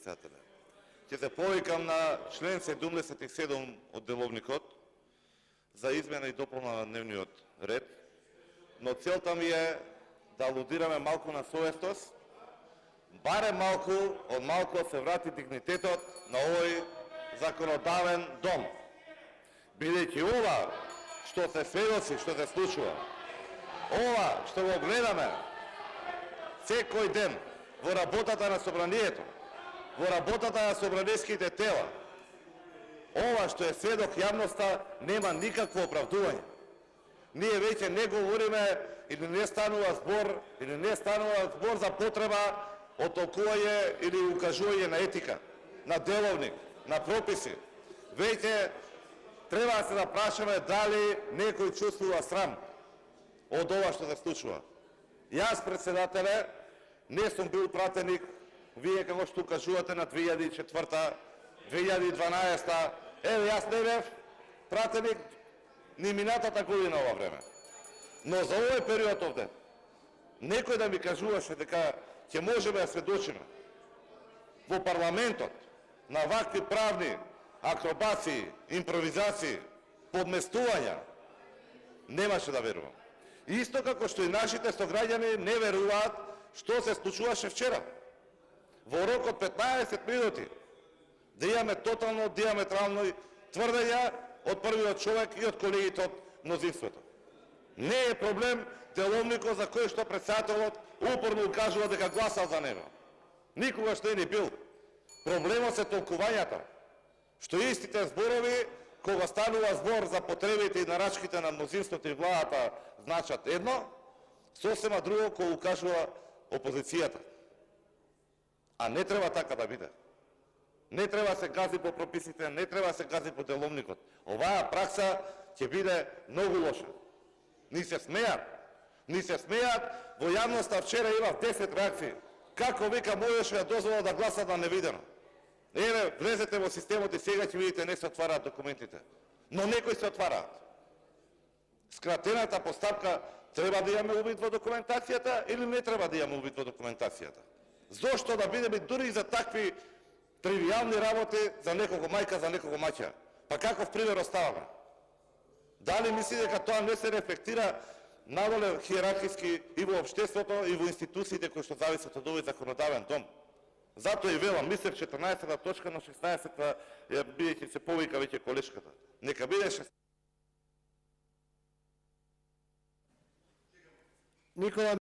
председателе. Ќе се повикам на член 77 од Деловникот за измена и дополна на дневниот ред, но целта ми е да алудираме малку на совестост, барем малку, од малку се врати дигнитетот на овој законодавен дом. Бидејќи ова што се сведоци, што се случува, ова што го гледаме секој ден во работата на собранието, во работата на собраниските тела, ова што е сведок јавноста нема никакво оправдување. Ние веќе не говориме или не станува збор за потреба од толкување или укажување на етика, на деловник, на прописи. Веќе треба да се запрашаме дали некој чувствува срам од ова што се случува. Јас, председателе, не сум бил пратеник, вие како што укажувате на 2004, 2012, еве јас не бев пратеник ни минатата година ова време. Но за овој период овде, некој да ми кажуваше дека ќе можеме да сведочиме во парламентот на вакви правни акробации, импровизации, подместувања, немаше да верувам. Исто како што и нашите сограѓани не веруваат што се случуваше вчера. Во рок од 15 минути да имаме тотално диаметрални тврдења од првиот човек и од колегите од мнозинството. Не е проблем деловникот за кој што председателот упорно укажува дека гласал за него. Никогаш не е бил. Проблемот се толкувањата. Што истите зборови, кога станува збор за потребите и нарачките на мнозинството и владата, значат едно, сосема друго кога укажува опозицијата. А не треба така да биде. Не треба да се гази по прописите, не треба да се гази по деловникот. Оваа пракса ќе биде многу лоша. Ни се смејат, во јавноста вчера имав 10 реакции. Како вика можеше да дозвола да гласа на невидено? Еве, влезете во системот и сега ќе видите не се отвараат документите. Но некои се отвараат. Скратената постапка треба да имаме увид во документацијата или не треба да имаме увид во документацијата? Зошто да бидеме дури и за такви тривијални работи за некого мајка, за некого маќа? Па каков пример оставаме? Дали мисли дека тоа не се рефлектира надоле хиерархиски и во општеството и во институциите кои што зависат од овој законодавен дом? Затоа и велам, мислев 14-та точка, на 16-та бидејќи се повика веќе колешката. Нека биде 16. Никола